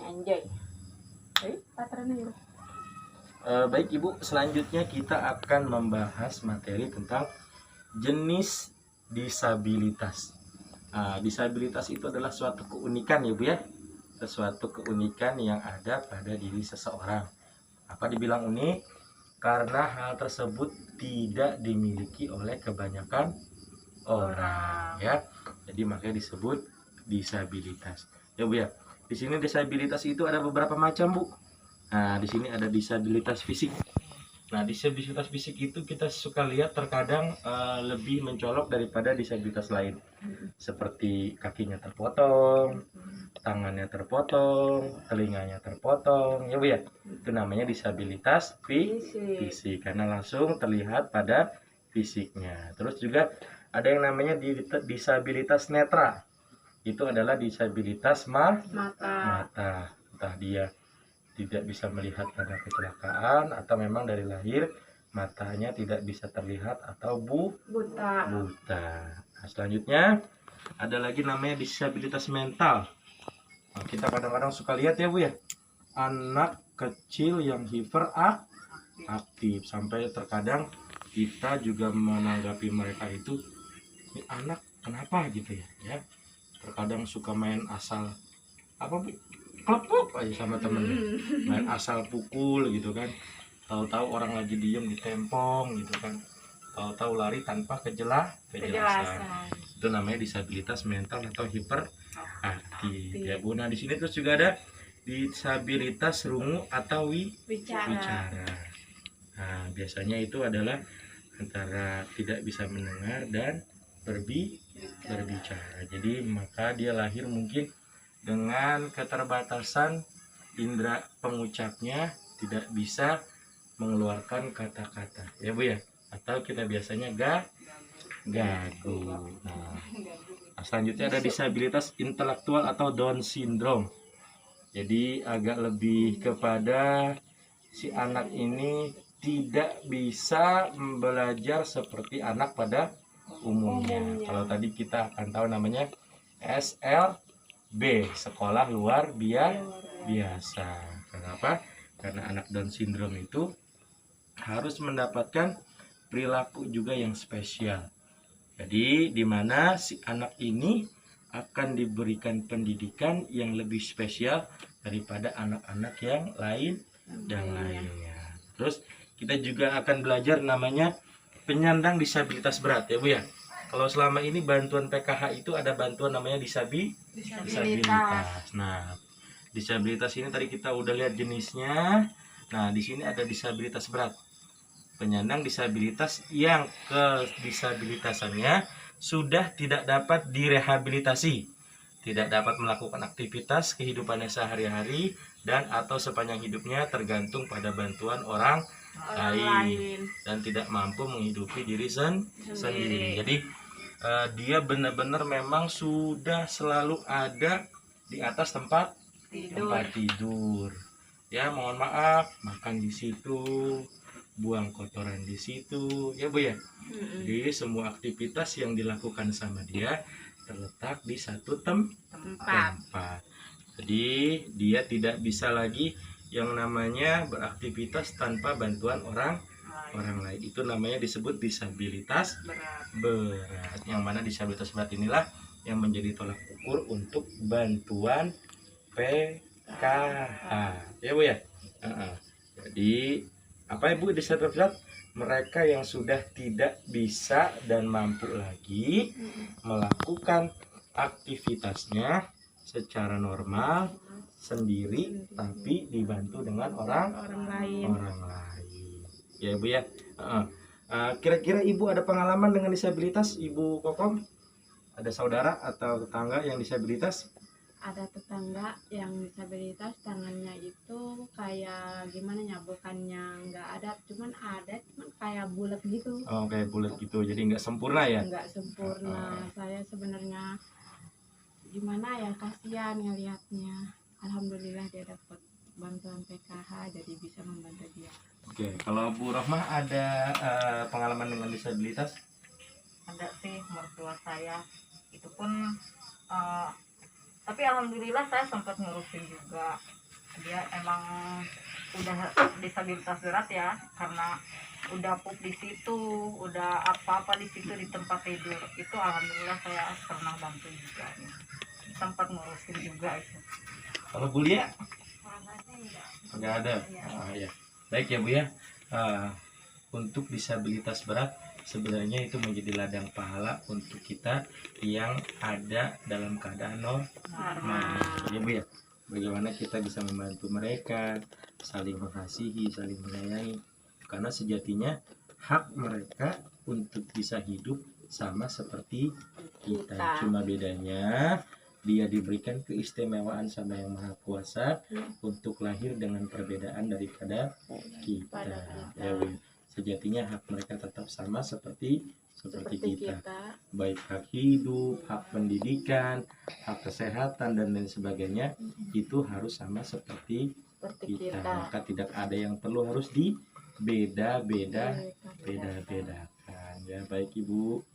Anjay. Patronnya. Baik Ibu, selanjutnya kita akan membahas materi tentang jenis disabilitas. Disabilitas itu adalah suatu keunikan ya Bu ya, sesuatu keunikan yang ada pada diri seseorang. Apa dibilang unik? Karena hal tersebut tidak dimiliki oleh kebanyakan orang ya. Jadi makanya disebut disabilitas. Ya Bu ya. Di sini disabilitas itu ada beberapa macam Bu. Nah, di sini ada disabilitas fisik. Nah, disabilitas fisik itu kita suka lihat terkadang lebih mencolok daripada disabilitas lain. Seperti kakinya terpotong, tangannya terpotong, telinganya terpotong, ya Bu ya. Itu namanya disabilitas fisik karena langsung terlihat pada fisiknya. Terus juga ada yang namanya disabilitas netra. Itu adalah disabilitas mata. Entah dia tidak bisa melihat karena kecelakaan atau memang dari lahir matanya tidak bisa terlihat atau buta. Nah, selanjutnya ada lagi namanya disabilitas mental. Nah, kita kadang-kadang suka lihat ya Bu ya, anak kecil yang hiperaktif sampai terkadang kita juga menanggapi mereka itu, ini anak kenapa gitu ya. Terkadang suka main asal apa Bu? Klepuk aja sama temennya, main asal pukul gitu kan, tahu-tahu orang lagi diem ditempong gitu kan, tahu-tahu lari tanpa kejelasan. Itu namanya disabilitas mental atau hiperaktif ya Bu. Nah di sini terus juga ada disabilitas rungu atau bicara. Nah biasanya itu adalah antara tidak bisa mendengar dan berbicara. Jadi maka dia lahir mungkin dengan keterbatasan indera pengucapnya, tidak bisa mengeluarkan kata-kata ya Bu ya, atau kita biasanya gagu. Nah, selanjutnya ada disabilitas intelektual atau Down syndrome. Jadi agak lebih kepada si anak ini tidak bisa belajar seperti anak pada umumnya. Kalau tadi kita akan tahu namanya SLB, sekolah luar biasa. Kenapa? Karena anak Down syndrome itu harus mendapatkan perilaku juga yang spesial. Jadi di mana si anak ini akan diberikan pendidikan yang lebih spesial daripada anak-anak yang lainnya. Terus kita juga akan belajar namanya penyandang disabilitas berat ya Bu ya. Kalau selama ini bantuan PKH itu ada bantuan namanya disabilitas. Nah, disabilitas ini tadi kita udah lihat jenisnya. Nah, di sini ada disabilitas berat. Penyandang disabilitas yang kedisabilitasannya sudah tidak dapat direhabilitasi, tidak dapat melakukan aktivitas kehidupannya sehari-hari dan atau sepanjang hidupnya tergantung pada bantuan orang lain dan tidak mampu menghidupi diri sendiri. Jadi dia benar-benar memang sudah selalu ada di atas tempat tidur. Ya, mohon maaf, makan di situ, buang kotoran di situ, ya Bu ya. Jadi semua aktivitas yang dilakukan sama dia terletak di satu tempat. Jadi dia tidak bisa lagi yang namanya beraktivitas tanpa bantuan orang lain. Itu namanya disebut disabilitas berat. Yang mana disabilitas berat inilah yang menjadi tolak ukur untuk bantuan PKH. Ya Bu ya. Jadi apa Ibu disabilitas berat? Mereka yang sudah tidak bisa dan mampu lagi melakukan aktivitasnya secara normal sendiri, tapi dibantu dengan orang lain. Ya Ibu ya. Kira-kira Ibu ada pengalaman dengan disabilitas, Ibu Kokom? Ada saudara atau tetangga yang disabilitas? Ada tetangga yang disabilitas, tangannya itu kayak gimana ya, bukannya nggak ada, cuman kayak bulat gitu. Oh, kayak bulat gitu, jadi nggak sempurna ya? Nggak sempurna. Saya sebenarnya gimana ya, kasihan ngelihatnya. Alhamdulillah dia dapat bantuan PKH, jadi bisa membantu dia. Oke, kalau Bu Rohmah ada pengalaman dengan disabilitas? Ada sih, mertua saya itu pun Tapi alhamdulillah saya sempat ngurusin juga. Dia emang udah disabilitas berat ya, karena udah pup di situ, udah apa-apa di situ di tempat tidur. Itu alhamdulillah saya pernah bantu juga nih. Sempat ngurusin juga itu. Kalau Bu Lia Enggak. nggak ada. Iya. Ya. Baik ya Bu ya. Untuk disabilitas berat sebenarnya itu menjadi ladang pahala untuk kita yang ada dalam keadaan normal. Ya Bu ya. Bagaimana kita bisa membantu mereka, saling mengasihi, saling menyayangi. Karena sejatinya hak mereka untuk bisa hidup sama seperti kita. Cuma bedanya dia diberikan keistimewaan sama Yang Maha Kuasa untuk lahir dengan perbedaan daripada kita. Ya, Bu. Sejatinya hak mereka tetap sama seperti kita. Baik hak hidup, hak pendidikan, hak kesehatan dan lain sebagainya itu harus sama seperti kita. Maka tidak ada yang perlu harus dibeda-bedakan. Ya, baik Ibu.